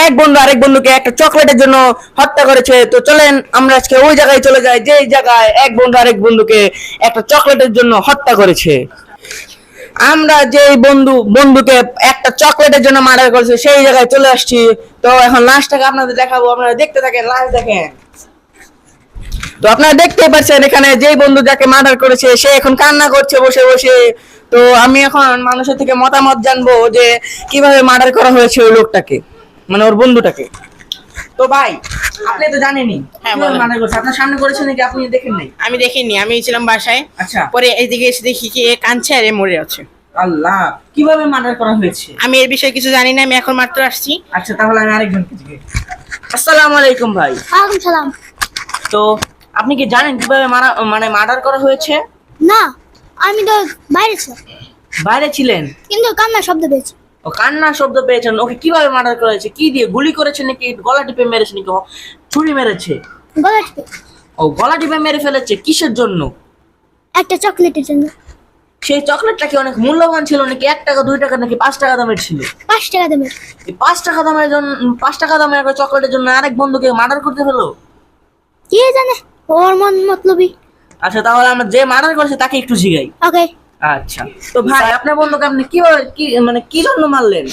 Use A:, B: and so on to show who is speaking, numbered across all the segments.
A: এক বন্ধু আরেক বন্ধুকে একটা চকলেটের জন্য হত্যা করেছে। তো চলেন আমরা আজকে ওই জায়গায় চলে যাই, যে জায়গায় এক বন্ধু আরেক বন্ধুকে একটা চকলেটের জন্য হত্যা করেছে। আমরা যে বন্ধুকে একটা চকলেটের জন্য মার্ডার করেছে সেই জায়গায় চলে আসছি। তো এখন লাশটাকে আপনাদের দেখাবো, আপনারা দেখতে থাকেন, লাশ দেখেন। তো আপনারা দেখতেই পাচ্ছেন এখানে যে বন্ধু যাকে মার্ডার করেছে সে এখন কান্না করছে বসে বসে। তো আমি এখন মানুষের থেকে মতামত জানবো যে কিভাবে মার্ডার করা হয়েছে ওই লোকটাকে, মানে ওর বন্ধুটাকে। তো ভাই আপনি তো জানেনই মার্ডার করছে, আপনার সামনে করেছে নাকি আপনি দেখেন নাই?
B: আমি দেখিনি, আমি ছিলাম বাসায়।
A: আচ্ছা,
B: পরে এইদিকে এসে দেখি কি কাঁদছে আর মরে আছে।
A: আল্লাহ, কিভাবে মার্ডার করা হয়েছে?
B: আমি এর বিষয়ে কিছু জানি না, আমি এখন মাত্র আসছি।
A: আচ্ছা, তাহলে আমি আরেকজনকে জিজ্ঞেস। আসসালামু আলাইকুম ভাই।
C: ওয়ালাইকুম সালাম।
A: তো আপনি কি জানেন কিভাবে মার্ডার করা হয়েছে?
C: না, আমি তো বাইরে ছিলাম,
A: বাইরে ছিলেন
C: কিন্তু কান্নার শব্দ পেয়েছি।
A: ও কান্নার শব্দ পেয়েছেন। ওকে কিভাবে মার্ডার করা হয়েছে? কি দিয়ে, গুলি করেছে নাকি গলা টিপে মেরেছে নাকি ছুরি মেরেছে?
C: গলা টিপে।
A: ও গলা টিপে মেরে ফেলেছে। কিসের জন্য?
C: একটা চকলেটের জন্য।
A: সেই চকলেটটা কি অনেক মূল্যবান ছিল নাকি 1 টাকা 2 টাকা নাকি 5 টাকা দামের ছিল?
C: 5 টাকা দামের।
A: এই 5 টাকা দামের জন্য 5 টাকা দামের একটা চকলেটের জন্য আরেক বন্ধুকে মার্ডার করতে হলো?
C: কে জানে, ওর মন মতলবি।
A: আচ্ছা, তাহলে আমরা যে মার্ডার করেছে তাকে একটু জিগাই।
C: ওকে।
A: আচ্ছা, তো ভাই আপনার বন্ধুকে আপনি কিভাবে কি জন্য মারলেন?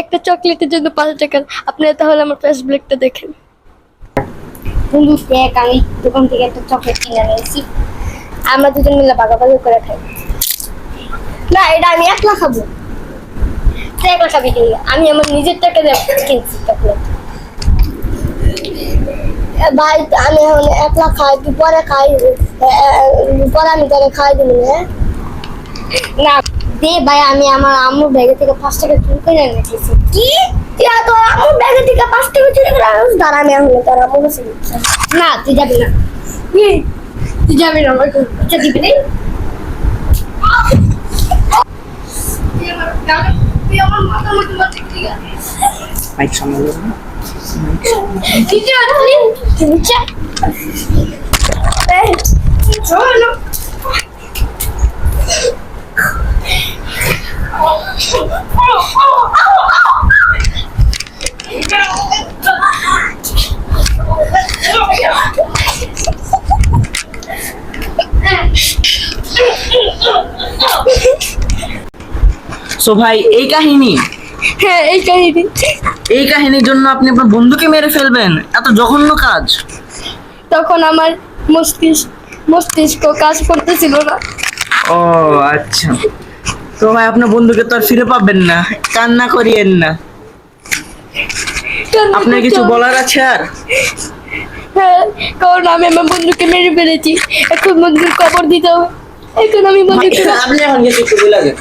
C: একটা চকলেটের জন্য 5 টাকা। আপনি তাহলে আমার ফেসবুকটা দেখেন। বন্ধু দেখ, আমি দোকান থেকে একটা চকলেট কিনে নিয়েছি, আমরা দুজন মিলে ভাগাভাগি করে খাই। না, এটা আমি একলা খাবো। তুই একলা খাবি কি? আমি আমার নিজের টাকা দিয়ে কিনছি চকলেট। ভাই আমি এখন একলা খাই, তুই পরে খাই, পরে আমি তোরে খাই দিবি। হ্যাঁ না দে ভাই, আমি আমার আম্মুর ব্যাগে থেকে 5 টাকা চুরি করে এনেছি। কি? তুই তো আম্মুর ব্যাগে থেকে 5 টাকা চুরি করে আনিস? দাঁড়া, আমি এখন তোর আম্মুর কাছে দিচ্ছি। না, তুই যাবি না। কি? তুই যাবি না? আমাকে আচ্ছা দিবি না? তুই আমার মাথা মতো মারতে কি আছে?
A: মাইক সামনে
C: কি যে তুই নিচে এই চলো।
A: সো ভাই এই কাহিনী,
C: হ্যাঁ এই কাহিনী।
A: এই কাহিনীর জন্য আপনি আপনার বন্ধুকে মেরে ফেলবেন? এত জঘন্য কাজ।
C: তখন আমার মস্তিষ্ক কাজ করতেছিল না।
A: ও আচ্ছা, তো ভাই আপনার বন্ধুকে তো আর ফিরে পাবেন না, কান্না করিয়েন না। আপনার কিছু বলার আছে আর?
C: হ্যাঁ, কারণ আমি আমার বন্ধুকে মেরে ফেলেছি, এখন বন্ধুর কবর দিতে হবে। এখন আমি বন্ধুকে
A: আপনি এখন কিছু একটু বলে দেন।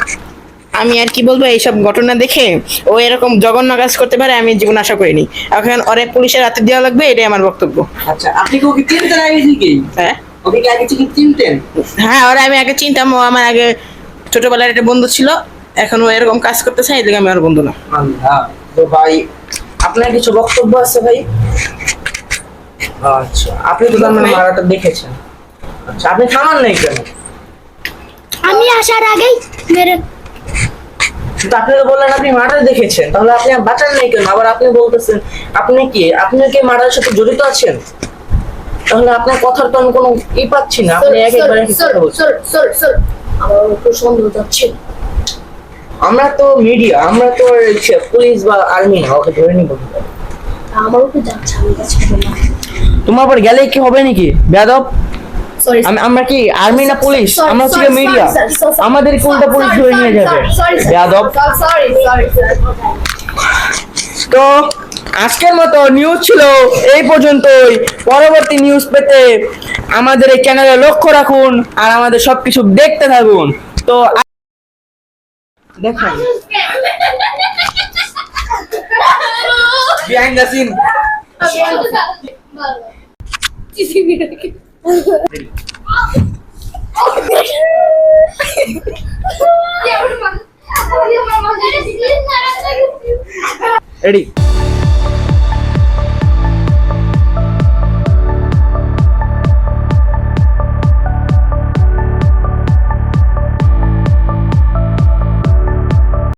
B: আমি আর কি বলবো, এইসব ঘটনা দেখে ও এরকম জঘন্য কাজ করতে পারে আমি জীবন আশা করিনি। এখন ওরে পুলিশের হাতে দেওয়া লাগবে, এটাই আমার বক্তব্য।
A: আচ্ছা, আপনি কি ওকে চিনতেন আগে থেকে?
B: হ্যাঁ,
A: ওকে কি আগে থেকে চিনতেন?
B: হ্যাঁ, ওরা আমি আগে চিনতাম। ও আমার আগে ছোটবেলার একটা বন্ধু ছিল, এখন ও এরকম কাজ করতেছে, এই দিকে আমি আর বন্ধু না।
A: আল্লাহ, তো ভাই আপনার কিছু বক্তব্য আছে ভাই? আচ্ছা, আপনি তো তার মানে মারাটা দেখেছেন। আচ্ছা, আপনি থামান নাই কেন?
C: আমি আসার আগেই মেরে।
A: কিন্তু আপনি তো বললেন আপনি মার্ডার দেখেছেন, তাহলে আপনি বাঁচান নাই কেন? আবার আপনি বলতেছেন আপনি কি মার্ডারের সাথে জড়িত আছেন? তাহলে আপনার কথার তো আমি কোনো পাচ্ছি না। আপনি একেবারে কথা বলছেন। আমার একটু সন্দেহ যাচ্ছে। আমরা তো মিডিয়া, আমরা তো পুলিশ বা আর্মি না, ওকে ধরে নিব।
C: আমার উপর যাচ্ছে, আমি কাছে না।
A: তোমার উপর গেলে কি হবে নাকি বেয়াদব? আমরা কি আর্মি না পুলিশ? আমরা হচ্ছে মিডিয়া, আমাদের কোনটা পুলিশ ধরে নিয়ে যাবে বেয়াদব? তো আজকের মতো নিউজ ছিল এই পর্যন্তই। পরবর্তী নিউজ পেতে আমাদের এই চ্যানেলে লক্ষ্য রাখুন আর আমাদের সবকিছু দেখতে থাকুন। তো দেখেন বিহাইন্ড দ্য সিন। রেডি?